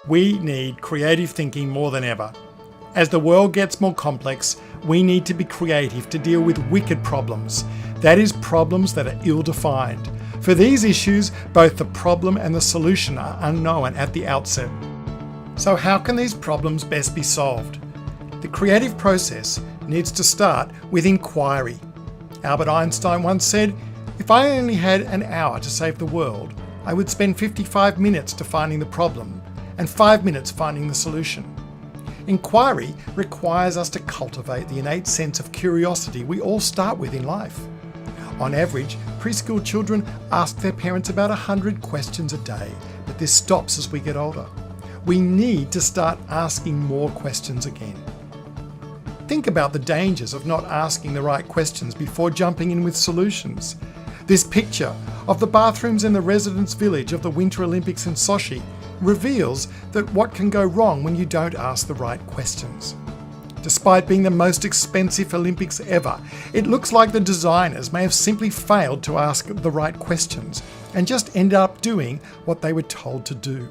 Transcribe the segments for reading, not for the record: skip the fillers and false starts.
We need creative thinking more than ever. As the world gets more complex, we need to be creative to deal with wicked problems. That is, problems that are ill-defined. For these issues, both the problem and the solution are unknown at the outset. So how can these problems best be solved? The creative process needs to start with inquiry. Albert Einstein once said, "If I only had an hour to save the world, I would spend 55 minutes defining the problem and 5 minutes finding the solution." Inquiry requires us to cultivate the innate sense of curiosity we all start with in life. On average, preschool children ask their parents about 100 questions a day, but this stops as we get older. We need to start asking more questions again. Think about the dangers of not asking the right questions before jumping in with solutions. This picture of the bathrooms in the residence village of the Winter Olympics in Sochi reveals that what can go wrong when you don't ask the right questions. Despite being the most expensive Olympics ever, it looks like the designers may have simply failed to ask the right questions and just ended up doing what they were told to do.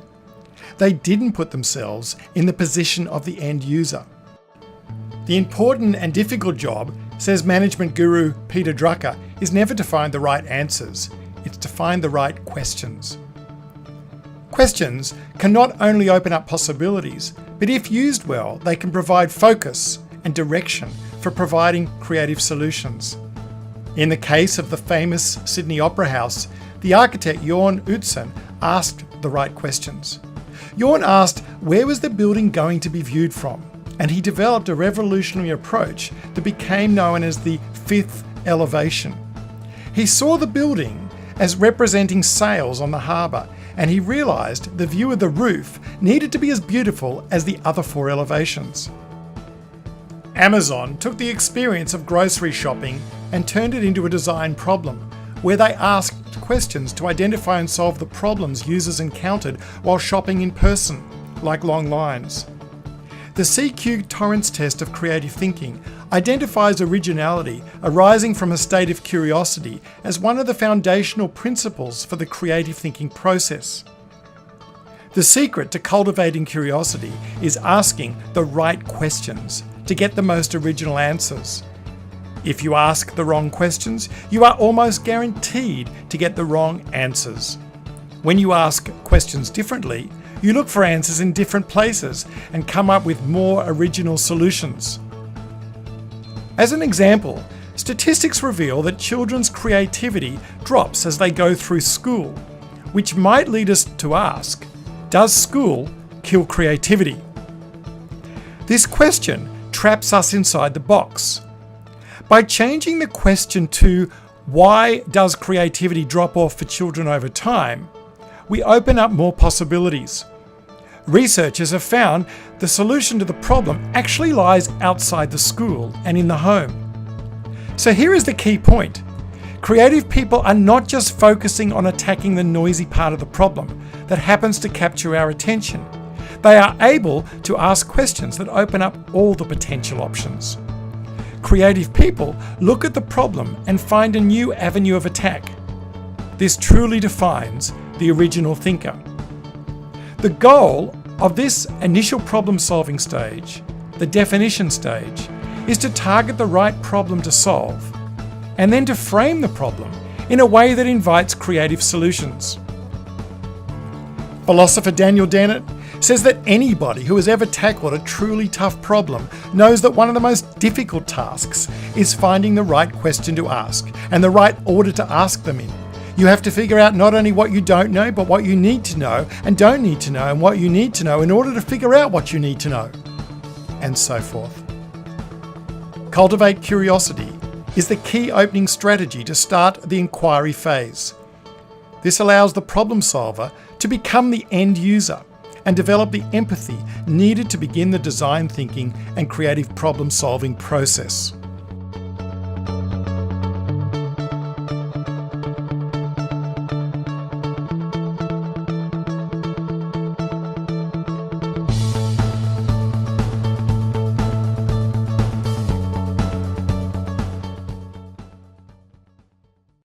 They didn't put themselves in the position of the end user. The important and difficult job, says management guru Peter Drucker, is never to find the right answers, it's to find the right questions. Questions can not only open up possibilities, but if used well, they can provide focus and direction for providing creative solutions. In the case of the famous Sydney Opera House, the architect Jorn Utzon asked the right questions. Jorn asked where was the building going to be viewed from, and he developed a revolutionary approach that became known as the fifth elevation. He saw the building as representing sails on the harbour, and he realised the view of the roof needed to be as beautiful as the other four elevations. Amazon took the experience of grocery shopping and turned it into a design problem, where they asked questions to identify and solve the problems users encountered while shopping in person, like long lines. The CQ Torrance test of creative thinking identifies originality arising from a state of curiosity as one of the foundational principles for the creative thinking process. The secret to cultivating curiosity is asking the right questions to get the most original answers. If you ask the wrong questions, you are almost guaranteed to get the wrong answers. When you ask questions differently, you look for answers in different places and come up with more original solutions. As an example, statistics reveal that children's creativity drops as they go through school, which might lead us to ask, does school kill creativity? This question traps us inside the box. By changing the question to why does creativity drop off for children over time, we open up more possibilities. Researchers have found the solution to the problem actually lies outside the school and in the home. So here is the key point. Creative people are not just focusing on attacking the noisy part of the problem that happens to capture our attention. They are able to ask questions that open up all the potential options. Creative people look at the problem and find a new avenue of attack. This truly defines the original thinker. The goal of this initial problem-solving stage, the definition stage, is to target the right problem to solve, and then to frame the problem in a way that invites creative solutions. Philosopher Daniel Dennett says that anybody who has ever tackled a truly tough problem knows that one of the most difficult tasks is finding the right question to ask and the right order to ask them in. You have to figure out not only what you don't know, but what you need to know and don't need to know, and what you need to know in order to figure out what you need to know, and so forth. Cultivate Curiosity is the key opening strategy to start the inquiry phase. This allows the problem solver to become the end user and develop the empathy needed to begin the design thinking and creative problem solving process.